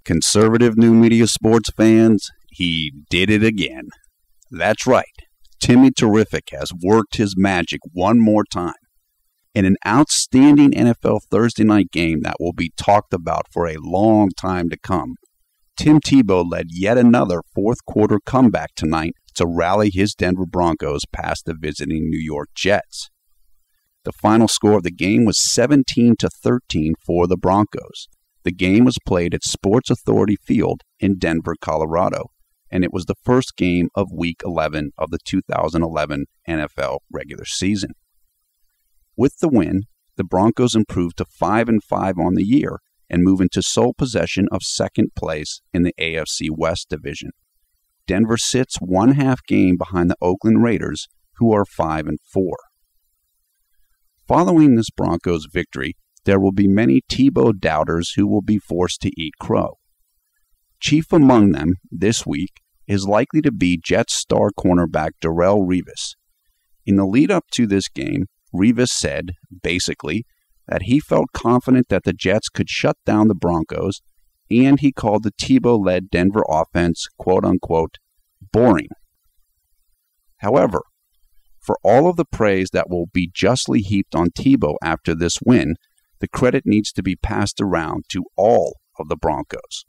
Conservative new media sports fans, he did it again. That's right. Timmy Terrific has worked his magic one more time. In an outstanding NFL Thursday night game that will be talked about for a long time to come, Tim Tebow led yet another fourth-quarter comeback tonight to rally his Denver Broncos past the visiting New York Jets. The final score of the game was 17-13 for the Broncos. The game was played at Sports Authority Field in Denver, Colorado, and it was the first game of Week 11 of the 2011 NFL regular season. With the win, the Broncos improved to 5-5 on the year and move into sole possession of second place in the AFC West division. Denver sits one half game behind the Oakland Raiders, who are 5-4. Following this Broncos victory, there will be many Tebow doubters who will be forced to eat crow. Chief among them this week is likely to be Jets star cornerback Darrelle Revis. In the lead-up to this game, Revis said, basically, that he felt confident that the Jets could shut down the Broncos, and he called the Tebow-led Denver offense, quote-unquote, boring. However, for all of the praise that will be justly heaped on Tebow after this win, the credit needs to be passed around to all of the Broncos.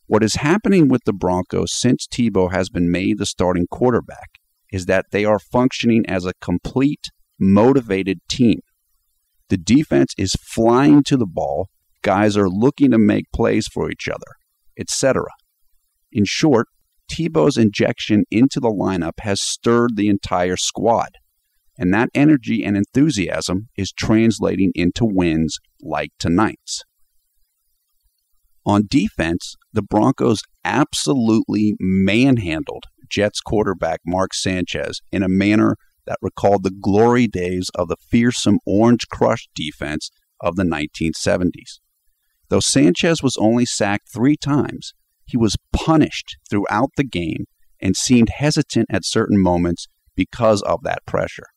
What is happening with the Broncos since Tebow has been made the starting quarterback is that they are functioning as a complete, motivated team. The defense is flying to the ball, guys are looking to make plays for each other, etc. In short, Tebow's injection into the lineup has stirred the entire squad, and that energy and enthusiasm is translating into wins like tonight's. On defense, the Broncos absolutely manhandled Jets quarterback Mark Sanchez in a manner that recalled the glory days of the fearsome Orange Crush defense of the 1970s. Though Sanchez was only sacked 3 times, he was punished throughout the game and seemed hesitant at certain moments because of that pressure.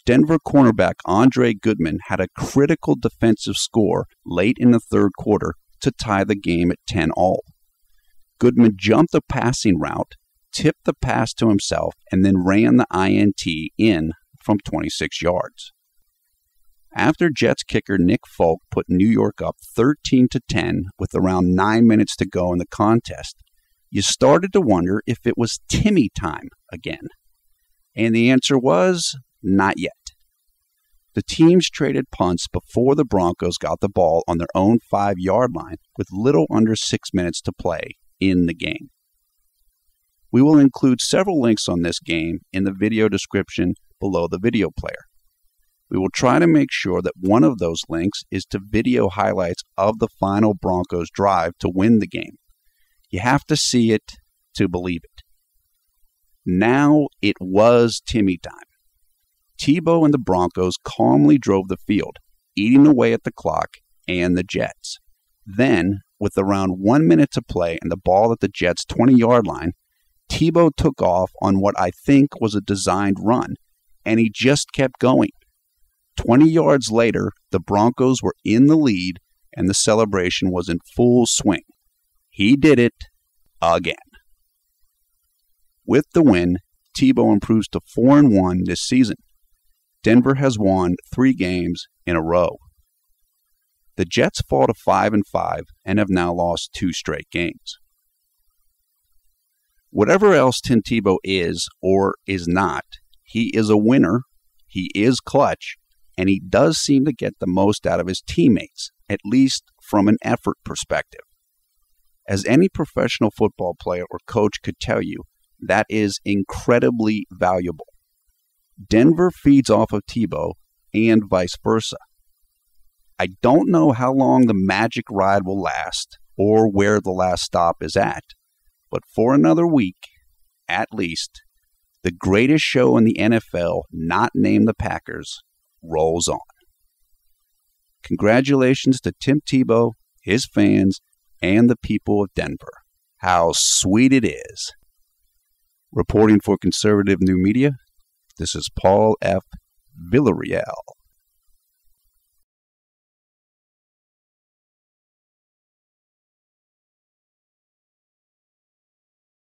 Denver cornerback Andre Goodman had a critical defensive score late in the third quarter to tie the game at 10-all. Goodman jumped a passing route, tipped the pass to himself, and then ran the INT in from 26 yards. After Jets kicker Nick Folk put New York up 13-10 with around 9 minutes to go in the contest, you started to wonder if it was Timmy time again. And the answer was, not yet. The teams traded punts before the Broncos got the ball on their own 5-yard line with little under 6 minutes to play in the game. We will include several links on this game in the video description below the video player. We will try to make sure that one of those links is to video highlights of the final Broncos drive to win the game. You have to see it to believe it. Now it was Timmy time. Tebow and the Broncos calmly drove the field, eating away at the clock and the Jets. Then, with around 1 minute to play and the ball at the Jets' 20-yard line, Tebow took off on what I think was a designed run, and he just kept going. 20 yards later, the Broncos were in the lead, and the celebration was in full swing. He did it again. With the win, Tebow improves to 4-1 this season. Denver has won 3 games in a row. The Jets fall to 5-5 and have now lost 2 straight games. Whatever else Tim Tebow is or is not, he is a winner, he is clutch, and he does seem to get the most out of his teammates, at least from an effort perspective. As any professional football player or coach could tell you, that is incredibly valuable. Denver feeds off of Tebow and vice versa. I don't know how long the magic ride will last or where the last stop is at, but for another week, at least, the greatest show in the NFL, not named the Packers, rolls on. Congratulations to Tim Tebow, his fans, and the people of Denver. How sweet it is. Reporting for Conservative New Media, this is Paul F. Villarreal.